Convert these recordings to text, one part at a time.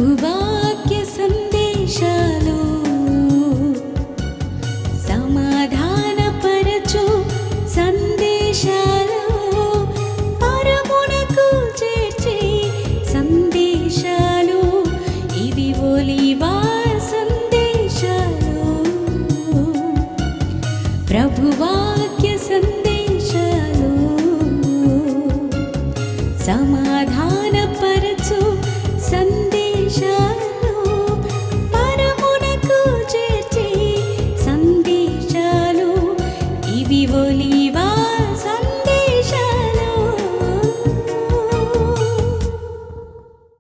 ప్రభువాక్య సందేశాలు సమాధానపరచు సందేశాలు పరమునకు చేర్చే సందేశాలు ఇవి ఒలీవా సందేశాలు. ప్రభువాక్య సందేశాలు సమాధానపరచు సందేశాలు పరమునకు చేర్చే సందేశాలు ఇవి ఒలీవా సందేశాలు.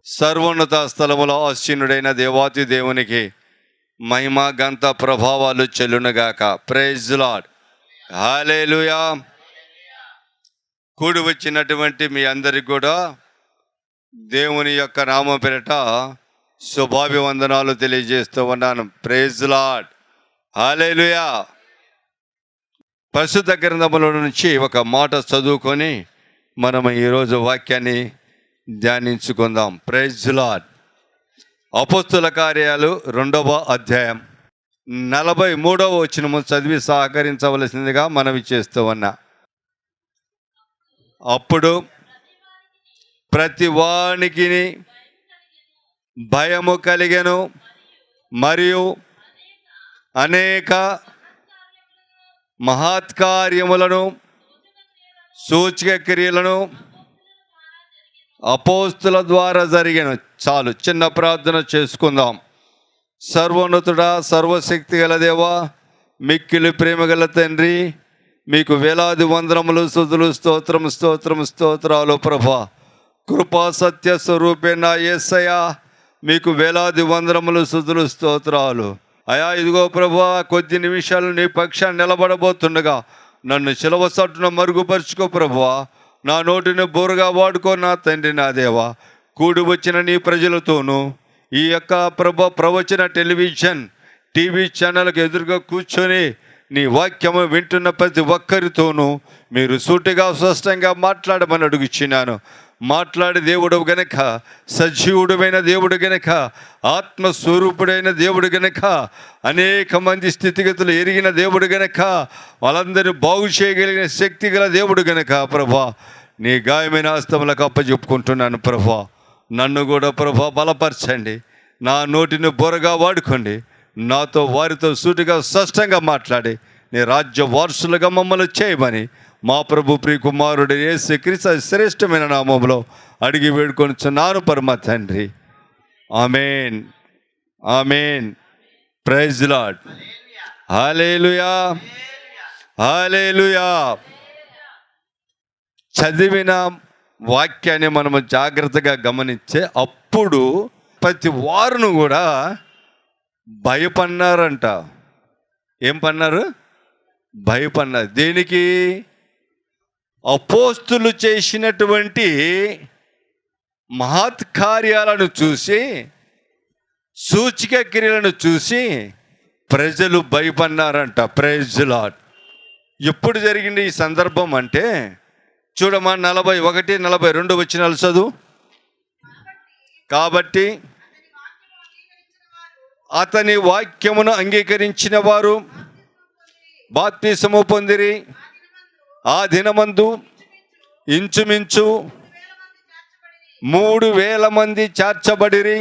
సర్వోన్నత స్థలములో ఆసీనుడైన దేవాతి దేవునికి మహిమ గంత ప్రభావాలు చెల్లునుగాక. Praise Lord. హల్లెలూయా. కూడి వచ్చినటువంటి మీ అందరికి కూడా దేవుని యొక్క నామం పేరిట శుభాభివందనాలు తెలియజేస్తూ ఉన్నాను. Praise Lord. హల్లెలూయా. పరిశుద్ధ గ్రంథముల నుంచి ఒక మాట చదువుకొని మనం ఈరోజు వాక్యాన్ని ధ్యానించుకుందాం. Praise Lord. అపోస్తుల కార్యాలు 2వ అధ్యాయం 43వ వచనము చదివి సహకరించవలసిందిగా మనవి చేస్తూ ఉన్నా. అప్పుడు ప్రతి వానికి భయము కలిగెను, మరియు అనేక మహత్కార్యములను సూచక క్రియలను అపోస్తుల ద్వారా జరిగాను. చాలు, చిన్న ప్రార్థన చేసుకుందాం. సర్వోన్నతుడా, సర్వశక్తి గల దేవా, మిక్కిలి ప్రేమ గల తండ్రి, మీకు వేలాది వందనములు, స్తుతులు, స్తోత్రాలు ప్రభా. కృపా సత్య స్వరూపేణ యేసయ్యా, మీకు వేలాది వందనములు, స్తుతులు, స్తోత్రాలు. అయా, ఇదిగో ప్రభా, కొద్ది నిమిషాలు నీ పక్షాన్ని నిలబడబోతుండగా నన్ను శిలువ సట్టున మరుగుపరుచుకో ప్రభా. నా నోటిని బోరుగా వాడుకో నా తండ్రి, నా దేవా. కూడి వచ్చిన నీ ప్రజలతోనూ ఈ యొక్క ప్రవచన టెలివిజన్ టీవీ ఛానల్కి ఎదురుగా కూర్చొని నీ వాక్యము వింటున్న ప్రతి ఒక్కరితోనూ మీరు సూటిగా స్పష్టంగా మాట్లాడమని అడుగుచున్నాను. మాట్లాడే దేవుడు గనక, సజీవుడమైన దేవుడు గనక, ఆత్మస్వరూపుడైన దేవుడు గనక, అనేక మంది స్థితిగతులు ఎరిగిన దేవుడు గనక, వాళ్ళందరినీ బాగు చేయగలిగిన శక్తి గల దేవుడు గనక ప్రభా, నీ గాయమైన హస్తములకు అప్పచెప్పుకుంటున్నాను ప్రభా. నన్ను కూడా ప్రభా బలపరచండి. నా నోటిని బోరగా వాడుకోండి. నాతో వారితో సూటిగా స్పష్టంగా మాట్లాడి నీ రాజ్య వారసులుగా మమ్మల్ని చేయమని మా ప్రభు ప్రియకుమారుడు యేసుక్రీస్తు శ్రేష్టమైన నామములో అడిగి వేడుకొనుచున్నాను పరమ తండ్రి. Amen, amen. Praise Lord. Hallelujah, hallelujah. చదివిన వాక్యాన్ని మనము జాగ్రత్తగా గమనించే అప్పుడు ప్రతి వారును కూడా భయపడినారంట. ఏం పన్నారు? భయపడినారు. దేనికి? అపోస్తులు చేసినటువంటి మహత్కార్యాలను చూసి, సూచిక క్రియలను చూసి ప్రజలు భయపడినారంట. Praise lord. ఎప్పుడు జరిగింది ఈ సందర్భం అంటే చూడమా, 41, 42 వచనాలు చదువు. కాబట్టి అతని వాక్యమును అంగీకరించిన వారు బాప్తిసము పొందిరి. ఆ దినమందు ఇంచుమించు 3,000 మంది చేర్చబడిరి.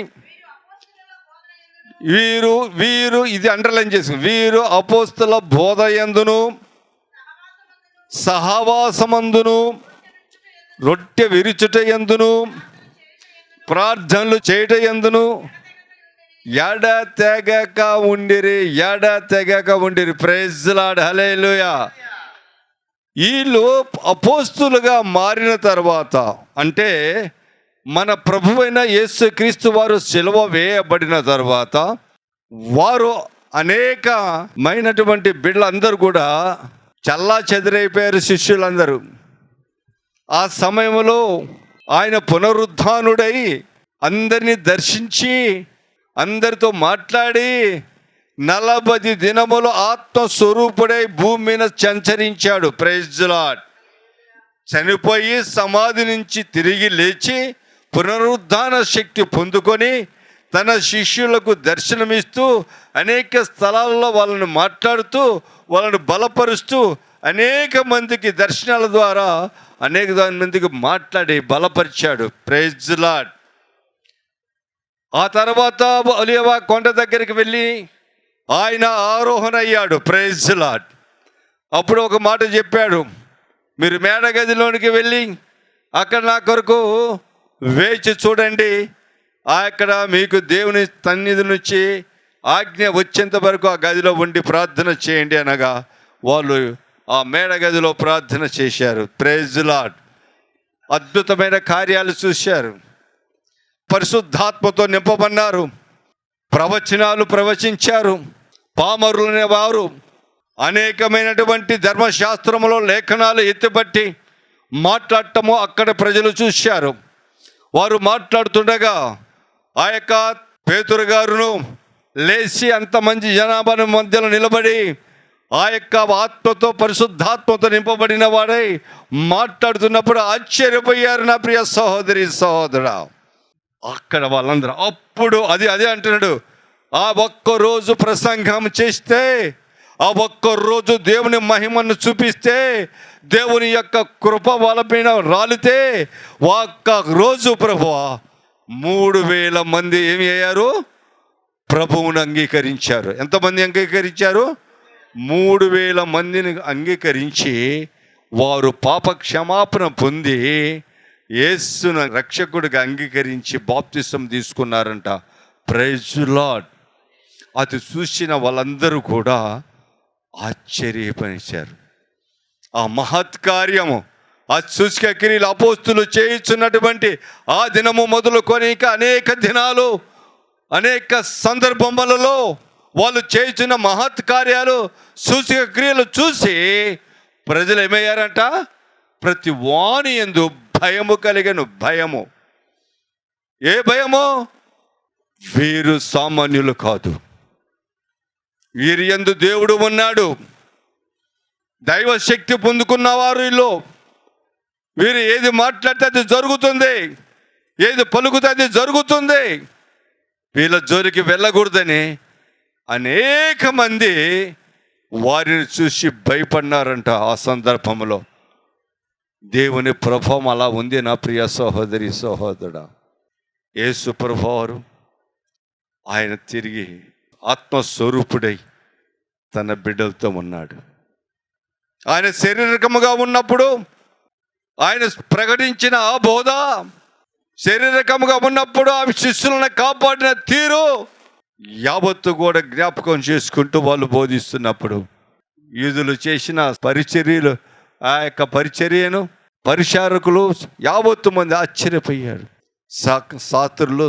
వీరు ఇది అండర్లైన్ చేసి, వీరు అపోస్తుల బోధయందును సహవాసమందును రొట్టె విరుచుట యందును ప్రార్థనలు చేయుట యందును ఎడతెగక ఉండిరి. Praise Lord. హల్లెలూయా. వీళ్ళు అపోస్తులుగా మారిన తర్వాత, అంటే మన ప్రభువైన యేసుక్రీస్తు వారు సిలువ వేయబడిన తర్వాత, వారు అనేకమైనటువంటి బిడ్డలందరూ కూడా చల్లా చెదిరైపోయారు. శిష్యులందరూ ఆ సమయంలో ఆయన పునరుద్ధానుడై అందరినీ దర్శించి అందరితో మాట్లాడి 40 దినములు ఆత్మస్వరూపుడై భూమి మీద సంచరించాడు. Praise lord. చనిపోయి సమాధి నుంచి తిరిగి లేచి పునరుద్ధాన శక్తి పొందుకొని తన శిష్యులకు దర్శనమిస్తూ అనేక స్థలాల్లో వాళ్ళని మాట్లాడుతూ వాళ్ళని బలపరుస్తూ అనేక మందికి దర్శనాల ద్వారా అనేక మందికి మాట్లాడి బలపరిచాడు. Praise the lord. ఆ తర్వాత ఒలీవ కొండ దగ్గరికి వెళ్ళి ఆయన ఆరోహణ అయ్యాడు. Praise the Lord. అప్పుడు ఒక మాట చెప్పాడు, మీరు మేడగదిలోనికి వెళ్ళి అక్కడ నా కొరకు వేచి చూడండి, అక్కడ మీకు దేవుని సన్నిధి నుంచి ఆజ్ఞ వచ్చేంత వరకు ఆ గదిలో ఉండి ప్రార్థన చేయండి అనగా వాళ్ళు ఆ మేడగదిలో ప్రార్థన చేశారు. Praise the Lord. అద్భుతమైన కార్యాలు చూశారు. పరిశుద్ధాత్మతో నింపబన్నారు. ప్రవచనాలు ప్రవచించారు. పామరులనే వారు అనేకమైనటువంటి ధర్మశాస్త్రములో లేఖనాలు ఎత్తిపట్టి మాట్లాడటము అక్కడ ప్రజలు చూశారు. వారు మాట్లాడుతుండగా ఆ యొక్క పేతురు గారును లేచి అంతమంది జనాభా మధ్యలో నిలబడి ఆ యొక్క ఆత్మతో పరిశుద్ధాత్మతో నింపబడిన వాడై మాట్లాడుతున్నప్పుడు ఆశ్చర్యపోయారు నా ప్రియ సహోదరి సహోదరా. అక్కడ వాళ్ళందరూ అప్పుడు అదే అంటున్నాడు, ఆ ఒక్కరోజు ప్రసంగం చేస్తే, ఆ ఒక్కరోజు దేవుని మహిమను చూపిస్తే, దేవుని యొక్క కృప వాళ్ళపైన రాలితే ఒక్క రోజు ప్రభువా 3,000 మంది ఏమి అయ్యారు? ప్రభువుని అంగీకరించారు. ఎంతమంది అంగీకరించారు? 3,000 మందిని అంగీకరించి వారు పాప క్షమాపణ పొంది యేసును రక్షకుడిగా అంగీకరించి బాప్తిసం తీసుకున్నారంట. Praise the lord. అది చూసిన వాళ్ళందరూ కూడా ఆశ్చర్యపరిచారు. ఆ మహత్కార్యము, ఆ సూచక క్రియలు అపోస్తులు చేయించున్నటువంటి ఆ దినము మొదలుకొని ఇంకా అనేక దినాలు అనేక సందర్భములలో వాళ్ళు చేయించిన మహత్కార్యాలు సూచక క్రియలు చూసి ప్రజలు ఏమయ్యారంట? ప్రతి వాని యందు భయము కలిగను. భయము. ఏ భయము? వీరు సామాన్యులు కాదు, వీరి యందు దేవుడు ఉన్నాడు, దైవశక్తి పొందుకున్న వారిలో వీరు ఏది మాట్లాడితే అది జరుగుతుంది, ఏది పలుకుతే అది జరుగుతుంది, వీళ్ళ జోలికి వెళ్ళకూడదని అనేక మంది వారిని చూసి భయపడినారంట. ఆ సందర్భంలో దేవుని ప్రభావం అలా ఉంది నా ప్రియ సహోదరి సహోదరుడా. యేసు ప్రభువారు ఆయన తిరిగి ఆత్మస్వరూపుడై తన బిడ్డలతో ఉన్నాడు. ఆయన శారీరకముగా ఉన్నప్పుడు ఆయన ప్రకటించిన ఆ బోధ, శారీరకముగా ఉన్నప్పుడు ఆ శిష్యులను కాపాడిన తీరు యావత్తు కూడా జ్ఞాపకం చేసుకుంటూ వాళ్ళు బోధిస్తున్నప్పుడు యూదులు చేసిన పరిచర్యలు, ఆ యొక్క పరిచర్యను పరిచారకులు యావత్తు మంది ఆశ్చర్యపోయారు. శాస్త్రులు,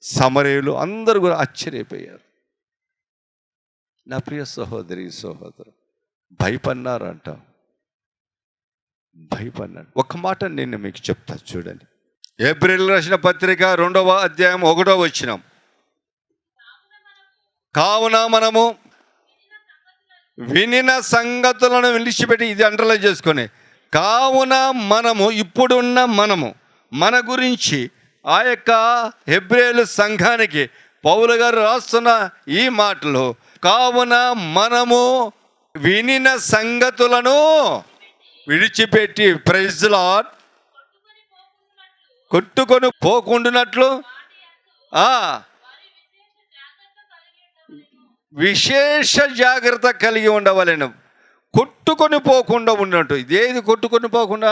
సమరయులు అందరూ కూడా ఆశ్చర్యపోయారు. నా ప్రియ సహోదరి సహోదరు, భయపడినారంట. భయపడినాడు. ఒక మాట నేను మీకు చెప్తా చూడండి. ఏప్రిల్ రాసిన పత్రిక 2వ అధ్యాయం 1వ వచనం. కావున మనము వినిన సంగతులను విడిచిపెట్టి, ఇది అండర్లైన్ చేసుకొని, కావున మనము, ఇప్పుడున్న మనము, మన గురించి ఆ యొక్క హెబ్రేలు సంఘానికి పౌలు గారు రాస్తున్న ఈ మాటలు, కావున మనము వినిన సంగతులను విడిచిపెట్టి, ప్రైజ్ ది లార్డ్, కొట్టుకొని పోకుండానట్లు విశేష జాగ్రత్త కలిగి ఉండవలెను. కొట్టుకొని పోకుండా ఉన్నట్టు. ఇదేది కొట్టుకొని పోకుండా?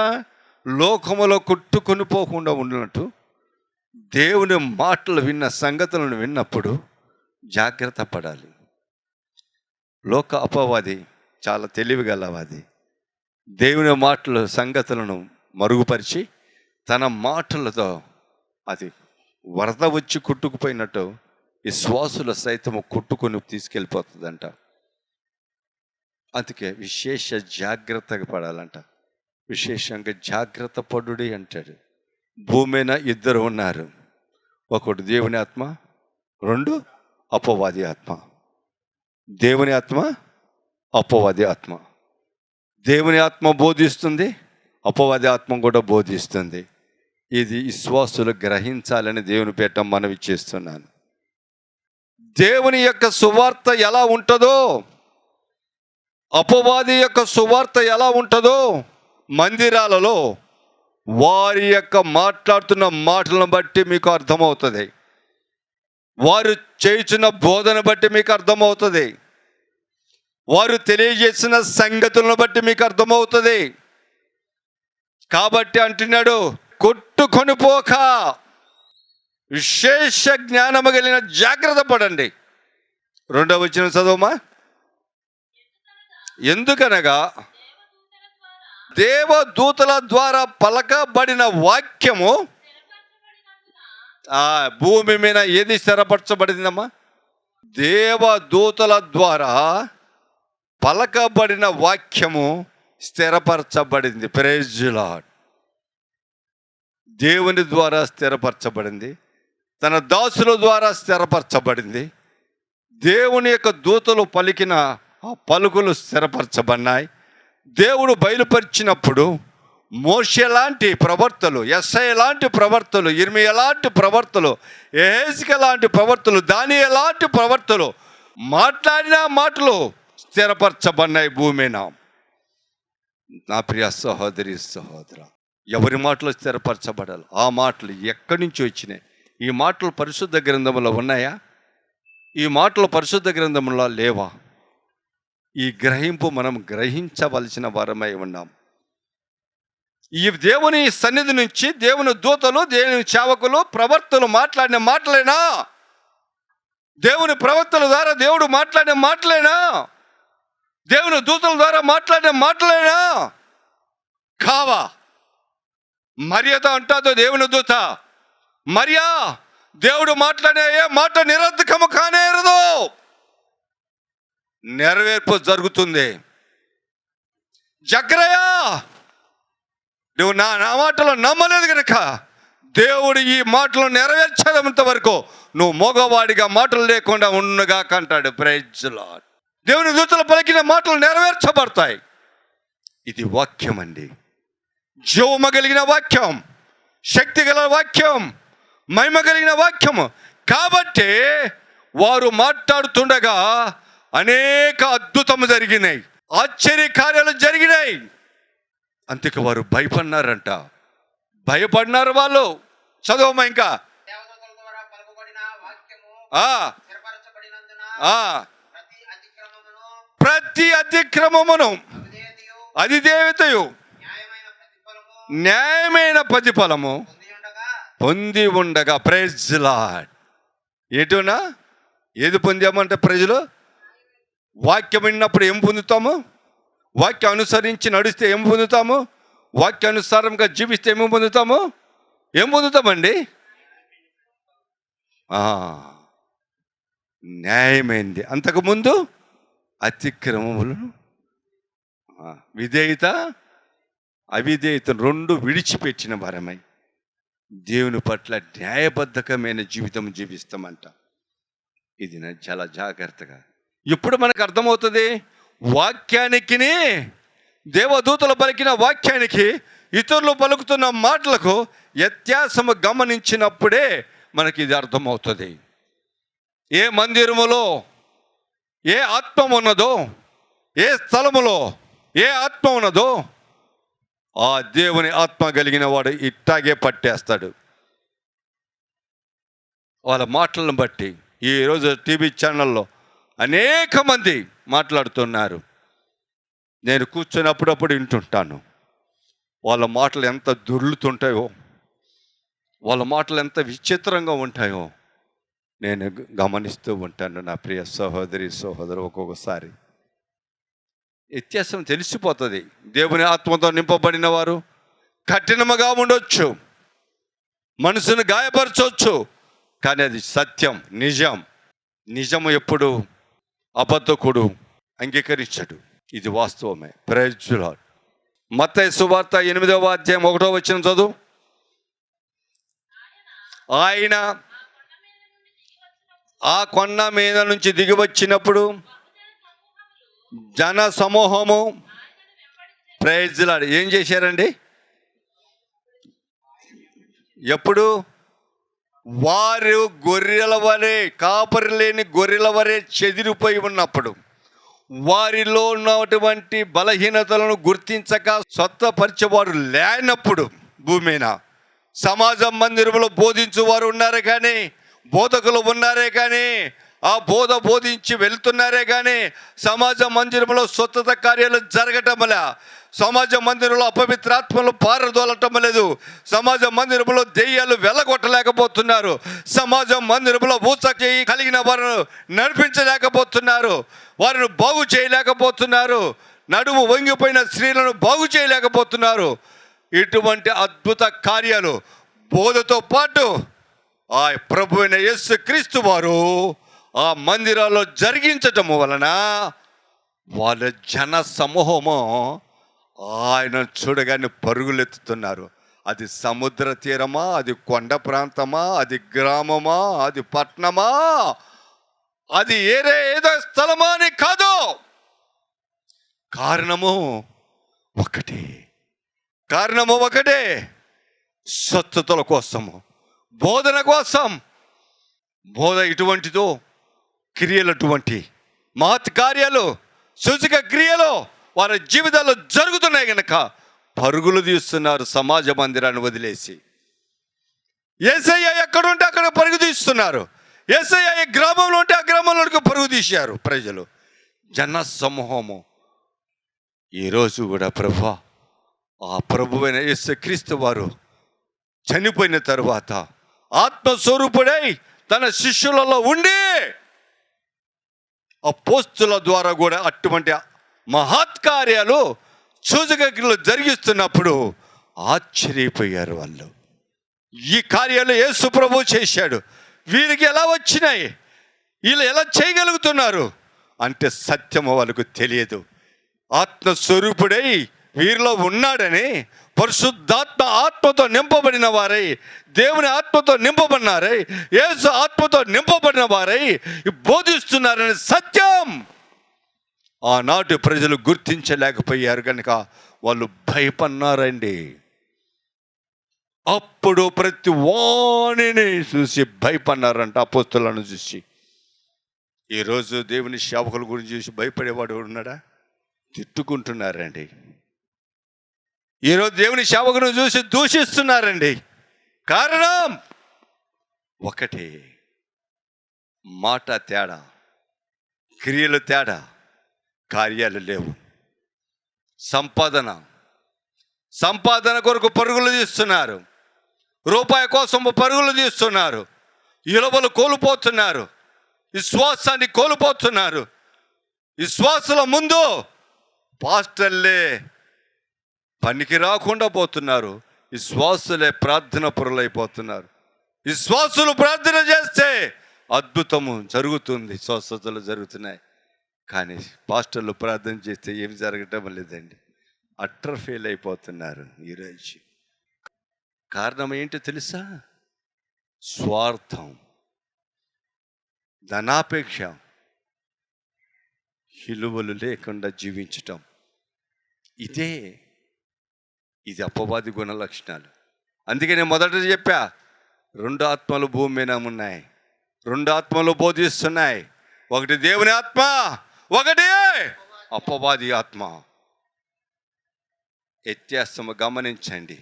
లోకములో కొట్టుకొని పోకుండా ఉన్నట్టు దేవుని మాటలు విన్న సంగతులను విన్నప్పుడు జాగ్రత్త పడాలి. లోక అపవాది చాలా తెలివిగలవాది. దేవుని మాటలు సంగతులను మరుగుపరిచి తన మాటలతో అది వరద వచ్చి కొట్టుకుపోయినట్టు విశ్వాసుల సైతము కొట్టుకొని తీసుకెళ్ళిపోతుందంట. అందుకే విశేష జాగ్రత్తగా పడాలంట. విశేషంగా జాగ్రత్త పడుడి అంటాడు. భూమి మీద 2 ఉన్నారు. ఒకడు దేవుని ఆత్మ, 2 అపవాది ఆత్మ. దేవుని ఆత్మ, అపవాది ఆత్మ. దేవుని ఆత్మ బోధిస్తుంది, అపవాది ఆత్మ కూడా బోధిస్తుంది. ఇది విశ్వాసులు గ్రహించాలని దేవుని పేట మనవి చేస్తున్నాను. దేవుని యొక్క సువార్త ఎలా ఉంటుందో, అపవాది యొక్క సువార్త ఎలా ఉంటుందో మందిరాలలో వారి యొక్క మాట్లాడుతున్న మాటలను బట్టి మీకు అర్థమవుతుంది. వారు చేస్తున్న బోధన బట్టి మీకు అర్థమవుతుంది. వారు తెలియజేసిన సంగతులను బట్టి మీకు అర్థమవుతుంది. కాబట్టి అంటున్నాడు, కొట్టుకొని పోక విశేష జ్ఞానము కలిగిన జాగ్రత్త పడండి. 2వ వచనం చదవమా. ఎందుకనగా దేవదూతల ద్వారా పలకబడిన వాక్యము భూమి మీద ఏది స్థిరపరచబడిందమ్మా? దేవదూతల ద్వారా పలకబడిన వాక్యము స్థిరపరచబడింది. Praise the lord. దేవుని ద్వారా స్థిరపరచబడింది, తన దాసుల ద్వారా స్థిరపరచబడింది. దేవుని యొక్క దూతలు పలికిన ఆ పలుకులు స్థిరపరచబడినాయి. దేవుడు బయలుపరిచినప్పుడు మోషే లాంటి ప్రవర్తలు, యెషయా లాంటి ప్రవర్తలు, ఇర్మియా లాంటి ప్రవర్తలు, యెహెజ్కేలు లాంటి ప్రవర్తలు, దానియేలు లాంటి ప్రవర్తలు మాట్లాడిన మాటలు స్థిరపరచబడినాయి భూమి మీద. నా ప్రియ సహోదరి సహోదర, ఎవరి మాటలు స్థిరపరచబడాలి? ఆ మాటలు ఎక్కడి నుంచి వచ్చినాయి? ఈ మాటలు పరిశుద్ధ గ్రంథంలో ఉన్నాయా? ఈ మాటలు పరిశుద్ధ గ్రంథంలో లేవా? ఈ గ్రహింపు మనం గ్రహించవలసిన వారమై ఉన్నాం. ఈ దేవుని సన్నిధి నుంచి దేవుని దూతలు, దేవుని సేవకులు, ప్రవక్తలు మాట్లాడిన మాటలేనా? దేవుని ప్రవక్తల ద్వారా దేవుడు మాట్లాడిన మాటలేనా? దేవుని దూతల ద్వారా మాట్లాడిన మాటలేనా? కావా? మరియతో అంటాదో దేవుని దూత, మరియా, దేవుడు మాట్లాడే ఏ మాట నిరర్ధకము కానేరదు, నెరవేర్పు జరుగుతుంది. జకరియా, నువ్వు నా మాటలు నమ్మలేదు కనుక దేవుడు ఈ మాటలు నెరవేర్చేంత వరకు నువ్వు మగవాడిగా మాటలు లేకుండా ఉండగా కంటాడు. Praise the lord. దేవుని దూతలు పలికిన మాటలు నెరవేర్చబడతాయి. ఇది వాక్యం అండి, జీవము కలిగిన వాక్యం, శక్తి గల వాక్యం, మహిమ కలిగిన వాక్యము. కాబట్టి వారు మాట్లాడుతుండగా అనేక అద్భుతము జరిగినాయి, ఆశ్చర్య కార్యాలు జరిగినాయి. అందుకే వారు భయపడినారంట. భయపడినారు వాళ్ళు. చదవమ్మా ఇంకా. ప్రతి అతిక్రమమును అధిదేవతయు న్యాయమైన ప్రతిఫలము పొంది ఉండగా. Praise the lord. ఏటునా ఏది పొందామంటే ప్రజలు వాక్యం విన్నప్పుడు ఏం పొందుతాము? వాక్యం అనుసరించి నడిస్తే ఏం పొందుతాము? వాక్యానుసారంగా జీవిస్తే ఏమి పొందుతాము? ఏం పొందుతామండి? న్యాయమైంది. అంతకుముందు అతిక్రమములను, విధేయత అవిధేయతను రెండు విడిచిపెట్టిన వారమై దేవుని పట్ల న్యాయబద్ధకమైన జీవితం జీవిస్తామంట. ఇది చాలా జాగ్రత్తగా. ఇప్పుడు మనకు అర్థమవుతుంది, వాక్యానికి, దేవదూతలు పలికిన వాక్యానికి, ఇతరులు పలుకుతున్న మాటలకు వ్యత్యాసము గమనించినప్పుడే మనకి ఇది అర్థమవుతుంది. ఏ మందిరములో ఏ ఆత్మ ఉన్నదో, ఏ స్థలములో ఏ ఆత్మ ఉన్నదో ఆ దేవుని ఆత్మ కలిగిన వాడు ఇట్టాగే పట్టేస్తాడు. వాళ్ళ మాటలను బట్టి ఈరోజు టీవీ ఛానల్లో అనేక మంది మాట్లాడుతున్నారు. నేను కూర్చొని అప్పుడప్పుడు వింటుంటాను. వాళ్ళ మాటలు ఎంత దొర్లుతుంటాయో, వాళ్ళ మాటలు ఎంత విచిత్రంగా ఉంటాయో నేను గమనిస్తూ ఉంటాను. నా ప్రియ సహోదరి సహోదరు, ఒక్కొక్కసారి వ్యత్యాసం తెలిసిపోతుంది. దేవుని ఆత్మతో నింపబడిన వారు కఠినముగా ఉండొచ్చు, మనసును గాయపరచవచ్చు, కానీ అది సత్యం, నిజం. నిజము ఎప్పుడు అబద్ధకుడు అంగీకరించడు. ఇది వాస్తవమే. Praise the Lord. మత్తయి సువార్త 8వ అధ్యాయం 1వ వచనం చదువు. ఆయన ఆ కొండ మీద నుంచి దిగి వచ్చినప్పుడు జన సమూహము, ప్రైజ్ ది లార్డ్, ఏం చేశారండి? ఎప్పుడు? వారు గొర్రెల వలె, కాపరి లేని గొర్రెల వలె చెదిరిపోయి ఉన్నప్పుడు, వారిలో ఉన్నటువంటి బలహీనతలను గుర్తించక స్వస్థపరిచేవారు లేనప్పుడు, భూమి మీద సమాజ మందిరంలో బోధించువారు ఉన్నారే కానీ, బోధకులు ఉన్నారే కానీ, ఆ బోధించి వెళ్తున్నారే కానీ సమాజ మందిరంలో స్వచ్ఛత కార్యాలు జరగటం లే, సమాజ మందిరంలో అపవిత్రాత్మలు పారదోలటం లేదు, సమాజ మందిరంలో దెయ్యాలు వెళ్ళగొట్టలేకపోతున్నారు, సమాజ మందిరంలో ఊచ చేయి కలిగిన వారిని నడిపించలేకపోతున్నారు, వారిని బాగు చేయలేకపోతున్నారు, నడుము వంగిపోయిన స్త్రీలను బాగు చేయలేకపోతున్నారు. ఇటువంటి అద్భుత కార్యాలు బోధతో పాటు ఆ ప్రభు అయిన యేసు క్రీస్తు వారు ఆ మందిరాల్లో జరిగించటము వలన వాళ్ళ జన సమూహము ఆయన చూడగానే పరుగులెత్తుతున్నారు. అది సముద్ర తీరమా, అది కొండ ప్రాంతమా, అది గ్రామమా, అది పట్టణమా, అది ఏదో స్థలమా అని కాదు, కారణము ఒకటే, స్వచ్ఛతల కోసము, బోధన కోసం. బోధ ఇటువంటిదో, క్రియలు అటువంటి మహత్ కార్యాలు, సూచక క్రియలు వారి జీవితాల్లో జరుగుతున్నాయి కనుక పరుగులు తీస్తున్నారు సమాజ మందిరాన్ని వదిలేసి. యేసయ్య ఎక్కడుంటే అక్కడ పరుగు తీస్తున్నారు. యేసయ్య ఏ గ్రామంలో ఉంటే ఆ గ్రామంలోకి పరుగు తీశారు ప్రజలు, జన సమూహము. ఈరోజు కూడా ప్రభువా, ఆ ప్రభువైన యేసు క్రీస్తు వారు చనిపోయిన తరువాత ఆత్మస్వరూపుడై తన శిష్యులలో ఉండి అపోస్తుల ద్వారా కూడా అటువంటి మహత్కార్యాలు, సూచకక్రియలు జరిగిస్తున్నప్పుడు ఆశ్చర్యపోయారు వాళ్ళు. ఈ కార్యాలు యేసు ప్రభు చేశాడు, వీరికి ఎలా వచ్చినాయి, వీళ్ళు ఎలా చేయగలుగుతున్నారు అంటే సత్యము వాళ్ళకు తెలియదు. ఆత్మస్వరూపుడై వీరిలో ఉన్నాడని, పరిశుద్ధాత్మ ఆత్మతో నింపబడిన వారై, దేవుని ఆత్మతో నింపబడినారై, యేసు ఆత్మతో నింపబడిన వారై బోధిస్తున్నారని సత్యం ఆనాటి ప్రజలు గుర్తించలేకపోయారు కనుక వాళ్ళు భయపడినారండి. అప్పుడు ప్రతి వాణిని చూసి భయపడినారంట, అపోస్తులను చూసి. ఈరోజు దేవుని సేవకుల గురించి చూసి భయపడేవాడు ఉన్నాడా? తిట్టుకుంటున్నారండి. ఈరోజు దేవుని సేవకును చూసి దూషిస్తున్నారండి. కారణం ఒకటే, మాట తేడా, క్రియలు తేడా, కార్యాలు లేవు. సంపాదన కొరకు పరుగులు తీస్తున్నారు, రూపాయి కోసం పరుగులు తీస్తున్నారు, విలువలు కోల్పోతున్నారు, విశ్వాసాన్ని కోల్పోతున్నారు. విశ్వాసుల ముందు పాస్టర్లే పనికి రాకుండా పోతున్నారు, విశ్వాసులే ప్రార్థన పరులైపోతున్నారు. విశ్వాసులు ప్రార్థన చేస్తే అద్భుతము జరుగుతుంది, స్వస్థతలు జరుగుతున్నాయి. కానీ పాస్టర్లు ప్రార్థన చేస్తే ఏమి జరగటం లేదండి, అట్టర్ ఫెయిల్ అయిపోతున్నారు ఈరోజు. కారణం ఏంటో తెలుసా? స్వార్థం, ధనాపేక్ష, విలువలు లేకుండా జీవించటం. ఇది అపవాది గుణ లక్షణాలు. అందుకే నేను మొదట చెప్పా, 2 ఆత్మలు భూమి మీద ఉన్నాయి, 2 ఆత్మలు బోధిస్తున్నాయి. ఒకటి దేవుని ఆత్మ, ఒకటి అపవాది ఆత్మ. వ్యత్యాసము గమనించండి.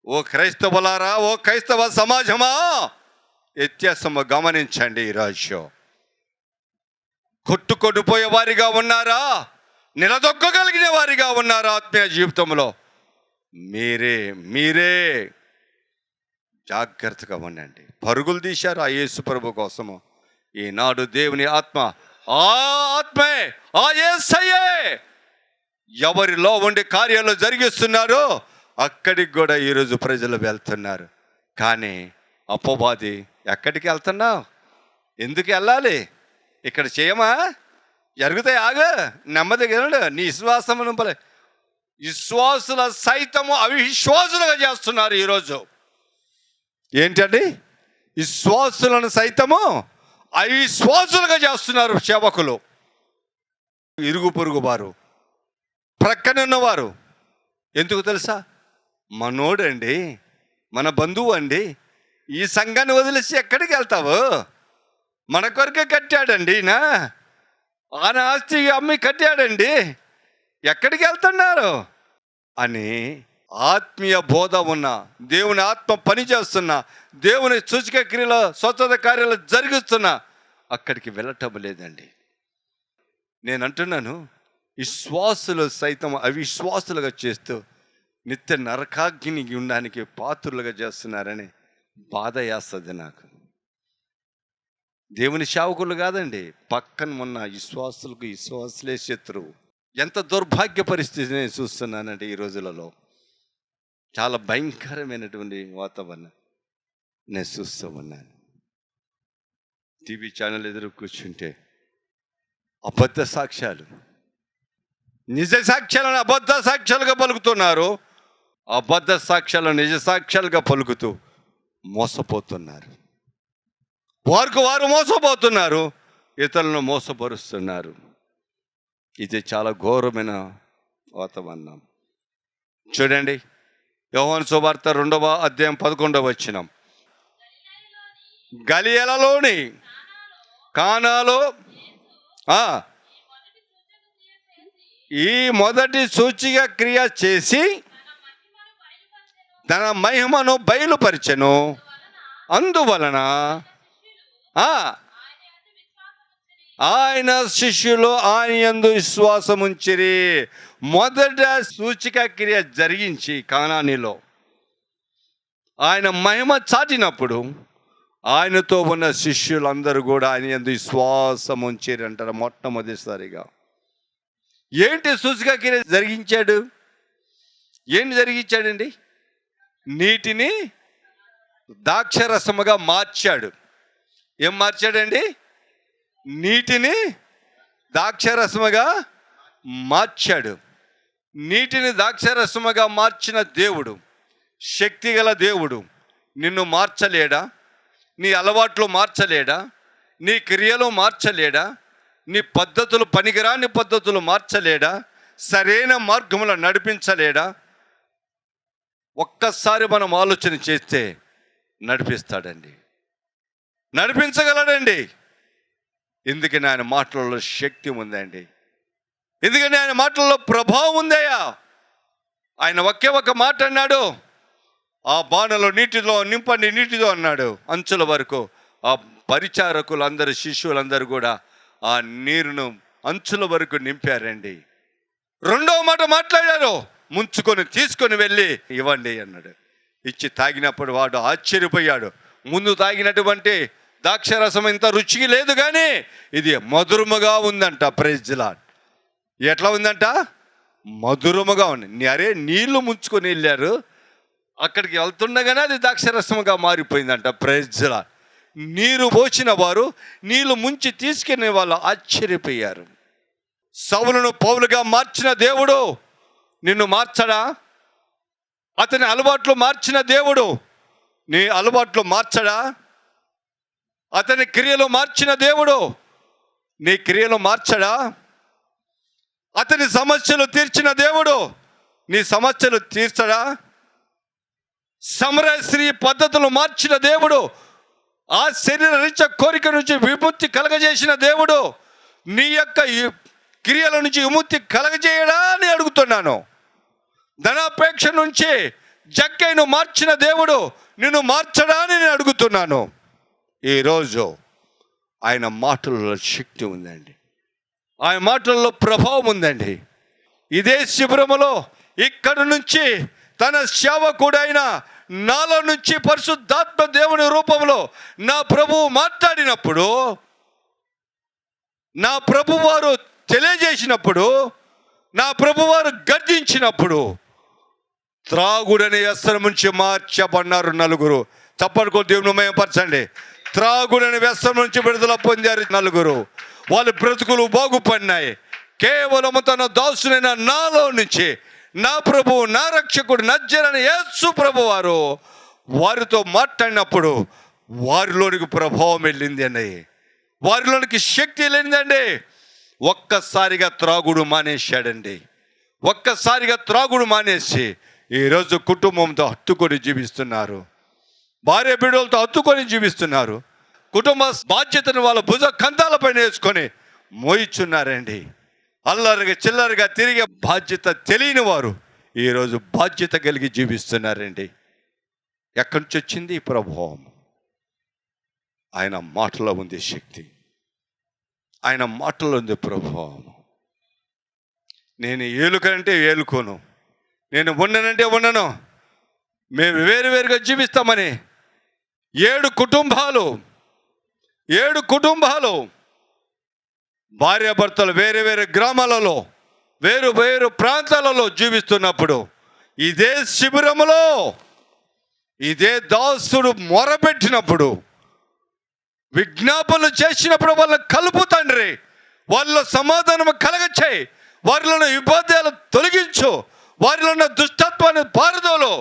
ఓ క్రైస్తవులారా, ఓ క్రైస్తవ సమాజమా, వ్యత్యాసము గమనించండి. ఈరోజు కొట్టుకొట్టుపోయే వారిగా ఉన్నారా, నిలదొక్కగలిగిన వారిగా ఉన్నారా ఆత్మీయ జీవితంలో? మీరే జాగ్రత్తగా ఉండండి. పరుగులు తీశారు ఆ యేసు ప్రభు కోసము. ఈనాడు దేవుని ఆత్మ, ఆ ఆత్మే, ఆ యేసయ్యే ఎవరిలో ఉండే కార్యాలు జరిగిస్తున్నారు, అక్కడికి కూడా ఈరోజు ప్రజలు వెళ్తున్నారు. కానీ అపవాది, ఎక్కడికి వెళ్తున్నావు, ఎందుకు వెళ్ళాలి, ఇక్కడ చేయమా, జరుగుతాయి, ఆగు, నెమ్మదిగా వెళ్ళడు, నీ విశ్వాసమును విశ్వాసుల సైతము అవిశ్వాసులుగా చేస్తున్నారు ఈరోజు. ఏంటండి? విశ్వాసులను సైతము అవిశ్వాసులుగా చేస్తున్నారు సేవకులు. ఇరుగు పొరుగు వారు, ప్రక్కనున్నవారు. ఎందుకు తెలుసా? మనోడండి, మన బంధువు అండి, ఈ సంఘాన్ని వదిలేసి ఎక్కడికి వెళ్తావు? మన కొరకే కట్టాడండి ఈయన, ఆయన ఆస్తి అమ్మి కట్టాడండి, ఎక్కడికి వెళ్తున్నారు అని ఆత్మీయ బోధ ఉన్న, దేవుని ఆత్మ పనిచేస్తున్న, దేవుని సూచక క్రియల స్వచ్ఛత కార్యాలు జరిగిస్తున్న అక్కడికి వెళ్ళటం లేదండి. నేను అంటున్నాను, విశ్వాసులు సైతం అవిశ్వాసులుగా చేస్తూ నిత్య నరకాగ్నికి ఉండడానికి పాత్రులుగా చేస్తున్నారని బాధ వేస్తుంది నాకు. దేవుని సేవకులు కాదండి, పక్కన ఉన్న విశ్వాసులే శత్రువు. ఎంత దుర్భాగ్య పరిస్థితి నేను చూస్తున్నానండి ఈ రోజులలో. చాలా భయంకరమైనటువంటి వాతావరణం నేను చూస్తూ ఉన్నాను. టీవీ ఛానల్ ఎదురు కూర్చుంటే అబద్ధ సాక్ష్యాలు, నిజ సాక్ష్యాలను అబద్ధ సాక్ష్యాలుగా పలుకుతున్నారు, అబద్ధ సాక్ష్యాలను నిజ సాక్ష్యాలుగా పలుకుతూ మోసపోతున్నారు. వారు మోసపోతున్నారు, ఇతరులను మోసపరుస్తున్నారు. ఇది చాలా ఘోరమైన వాతావరణం. చూడండి, యోహాను సువార్త 2వ అధ్యాయం 11వ వచనం. గలిలయలోని కానాలో ఈ మొదటి సూచిక క్రియ చేసి తన మహిమను బయలుపరిచెను. అందువలన ఆయన శిష్యులు ఆయన యందు విశ్వాసం ఉంచిరి. మొదట సూచిక క్రియ జరిగించి కానానిలో ఆయన మహిమ చాటినప్పుడు ఆయనతో ఉన్న శిష్యులందరూ కూడా ఆయన యందు విశ్వాసం ఉంచిరి అంటారు మొట్టమొదటిసారిగా. ఏంటి సూచిక క్రియ జరిగించాడు? ఏంటి జరిగించాడండి? నీటిని ద్రాక్షరసముగా మార్చాడు. ఏం మార్చాడండి? నీటిని ద్రాక్షరసముగా మార్చాడు. నీటిని ద్రాక్షరసముగా మార్చిన దేవుడు, శక్తిగల దేవుడు, నిన్ను మార్చలేడా? నీ అలవాట్లు మార్చలేడా? నీ క్రియలు మార్చలేడా? నీ పద్ధతులు, పనికిరాని పద్ధతులు మార్చలేడా? సరైన మార్గంలో నడిపించలేడా? ఒక్కసారి మనం ఆలోచన చేస్తే నడిపిస్తాడండి, నడిపించగలడండి. ఎందుకని ఆయన మాటలలో శక్తి ఉందండి, ఎందుకని ఆయన మాటల్లో ప్రభావం ఉందయ్యా. ఆయన ఒకే ఒక మాట అన్నాడు, ఆ బాణలో నీటిలో నింపండి, నీటితో అన్నాడు. అంచుల వరకు ఆ పరిచారకులందరూ, శిష్యులందరూ కూడా ఆ నీరును అంచుల వరకు నింపారండి. రెండవ మాట మాట్లాడారు, ముంచుకొని తీసుకొని వెళ్ళి ఇవ్వండి అన్నాడు. ఇచ్చి తాగినప్పుడు వాడు ఆశ్చర్యపోయాడు. ముందు తాగినటువంటి ద్రాక్షరసం ఇంత రుచికి లేదు, కానీ ఇది మధురముగా ఉందంట. Praise the Lord. ఎట్లా ఉందంట? మధురముగా ఉంది. అరే, నీళ్లు ముంచుకొని వెళ్ళారు, అక్కడికి వెళ్తుండగానే అది ద్రాక్షరసముగా మారిపోయిందంట. Praise the Lord. నీరు పోసిన వారు, నీళ్లు ముంచి తీసుకునే వాళ్ళు ఆశ్చర్యపోయారు. సౌలును పౌలుగా మార్చిన దేవుడు నిన్ను మార్చడా? అతని అలవాట్లు మార్చిన దేవుడు నీ అలవాట్లు మార్చడా? అతని క్రియలు మార్చిన దేవుడు నీ క్రియలు మార్చడా? అతని సమస్యలు తీర్చిన దేవుడు నీ సమస్యలు తీర్చడా? సమరయ స్త్రీ పద్ధతులు మార్చిన దేవుడు, ఆ శరీర రీత్యా కోరిక నుంచి విముక్తి కలగజేసిన దేవుడు నీ యొక్క క్రియల నుంచి విముక్తి కలగజేయడా అని అడుగుతున్నాను. ధనాపేక్ష నుంచి జక్కైను మార్చిన దేవుడు నిన్ను మార్చడా అని నేను అడుగుతున్నాను. ఈరోజు ఆయన మాటల్లో శక్తి ఉందండి, ఆయన మాటల్లో ప్రభావం ఉందండి. ఇదే శిబిరములో ఇక్కడి నుంచి తన సేవకుడైన నాలో నుంచి పరిశుద్ధాత్మ దేవుని రూపంలో నా ప్రభువు మాట్లాడినప్పుడు, నా ప్రభువారు తెలియజేసినప్పుడు, నా ప్రభువారు గర్జించినప్పుడు త్రాగుడని వ్యసనం నుంచి మార్చబడినారు నలుగురు. తప్పనుకో, దేవుని మహిమపరచండి. త్రాగుడని వ్యసనం నుంచి విడుదల పొందారు నలుగురు. వాళ్ళ బ్రతుకులు బాగుపడినాయి. కేవలము తన దాసునైన నాలో నుంచి నా ప్రభువు, నా రక్షకుడు నజరేయుడైన యేసు ప్రభువారు వారితో మాట్లాడినప్పుడు వారిలోనికి ప్రభావం వెళ్ళింది అండి, వారిలోనికి శక్తి వెళ్ళిందండి. ఒక్కసారిగా త్రాగుడు మానేశాడండి. ఒక్కసారిగా త్రాగుడు మానేసి ఈరోజు కుటుంబంతో హత్తుకొని జీవిస్తున్నారు. భార్య బిడ్డలతో అత్తుకొని జీవిస్తున్నారు. కుటుంబ బాధ్యతను వాళ్ళ భుజ కంధాలపైన వేసుకొని మోయిచున్నారండి. అల్లరిగా చిల్లరిగా తిరిగే బాధ్యత తెలియని వారు ఈరోజు బాధ్యత కలిగి జీవిస్తున్నారండి. ఎక్కడి నుంచి వచ్చింది ఈ ప్రభావం? ఆయన మాటలో ఉంది శక్తి, ఆయన మాటలో ఉంది ప్రభావం. నేను ఏలుకనంటే ఏలుకోను, నేను ఉండనంటే ఉండను, మేము వేరువేరుగా జీవిస్తామని 7 కుటుంబాలు భార్యాభర్తలు వేరే వేరే గ్రామాలలో వేరు వేరు ప్రాంతాలలో జీవిస్తున్నప్పుడు ఇదే శిబిరములో ఇదే దాసుడు మొరపెట్టినప్పుడు విజ్ఞాపనలు చేసినప్పుడు వాళ్ళని కలుపు తండ్రి, వాళ్ళ సమాధానం కలగచేయి, వారిలో విభేదాలు తొలగించు, వారిలో ఉన్న దుష్టత్వాన్ని పారదోలు,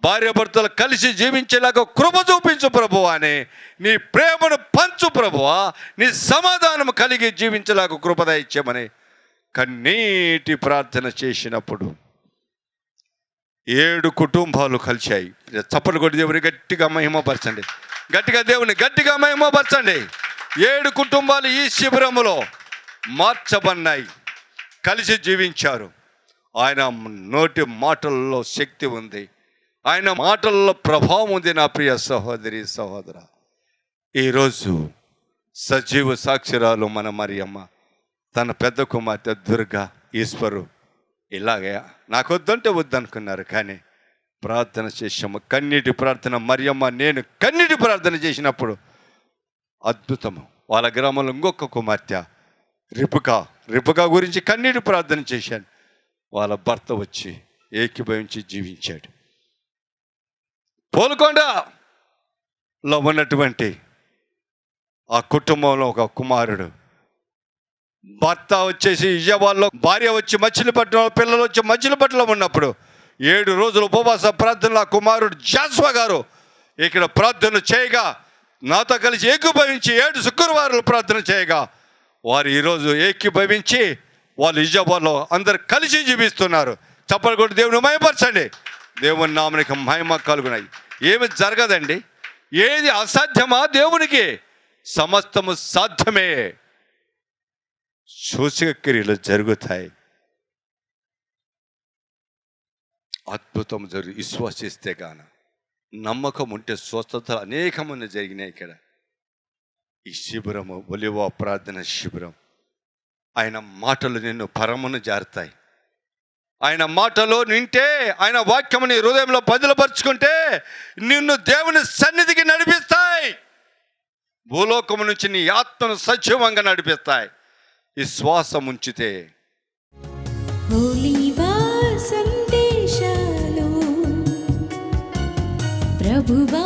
భార్యాభర్తలు కలిసి జీవించేలాగా కృప చూపించు ప్రభువా అని, నీ ప్రేమను పంచు ప్రభువా, నీ సమాధానం కలిగి జీవించేలాగా కృపద ఇచ్చామని కన్నీటి ప్రార్థన చేసినప్పుడు 7 కుటుంబాలు కలిశాయి. చప్పట్లు కొట్టి దేవుని గట్టిగా మహిమపరచండి, గట్టిగా మహిమపరచండి. 7 కుటుంబాలు ఈ శిబిరములో మార్చబడినాయి, కలిసి జీవించారు. ఆయన నోటి మాటల్లో శక్తి ఉంది, ఆయన మాటల్లో ప్రభావం ఉంది. నా ప్రియ సహోదరి సహోదర, ఈరోజు సజీవ సాక్షిరాలు మన మరియమ్మ, తన పెద్ద కుమార్తె దుర్గా, ఈశ్వరు ఇలాగే నాకు వద్దంటే వద్దనుకున్నారు, కానీ ప్రార్థన చేసాము. కన్నీటి ప్రార్థన. మరియమ్మ నేను కన్నీటి ప్రార్థన చేసినప్పుడు అద్భుతము. వాళ్ళ గ్రామంలో ఇంకొక కుమార్తె రిపుకా గురించి కన్నీటి ప్రార్థన చేశాను. వాళ్ళ భర్త వచ్చి ఏకీభవించి జీవించాడు. పోల్కొండలో ఉన్నటువంటి ఆ కుటుంబంలో ఒక కుమారుడు, భర్త వచ్చేసి విజయవాడలో, భార్య వచ్చి మచిలీపట్నం, పిల్లలు వచ్చి మచిలీపట్నంలో ఉన్నప్పుడు 7 రోజులు ఉపవాస ప్రార్థనలో ఆ కుమారుడు జాస్వా గారు ఇక్కడ ప్రార్థన చేయగా, నాతో కలిసి ఏకీభవించి 7 శుక్రవారాలు ప్రార్థన చేయగా, వారు ఈరోజు ఏకీభవించి వాళ్ళు విజయవాడలో అందరు కలిసి జీవిస్తున్నారు. చప్పలు కొట్టి దేవుని మహిమపరచండి. దేవుని నామనికి మహిమ కలుగునాయి. ఏమి జరగదండి, ఏది అసాధ్యమా దేవునికి? సమస్తము సాధ్యమే. సూచక క్రియలు జరుగుతాయి, అద్భుతం విశ్వసిస్తే గాన, నమ్మకం ఉంటే స్వస్థతలు అనేకమంది జరిగినాయి. ఇక్కడ ఈ శిబిరము ఒలివ ప్రార్థన శిబిరం. ఆయన మాటలు నిన్ను పరమును జారుతాయి. ఆయన మాటలో నింటే, ఆయన వాక్యముని హృదయంలో బదులుపరుచుకుంటే నిన్ను దేవుని సన్నిధికి నడిపిస్తాయి. భూలోకము నుంచి నీ ఆత్మను సజీవంగా నడిపిస్తాయి. విశ్వాసం ఉంచితే. ఒలీవా సందేశాలు ప్రభువా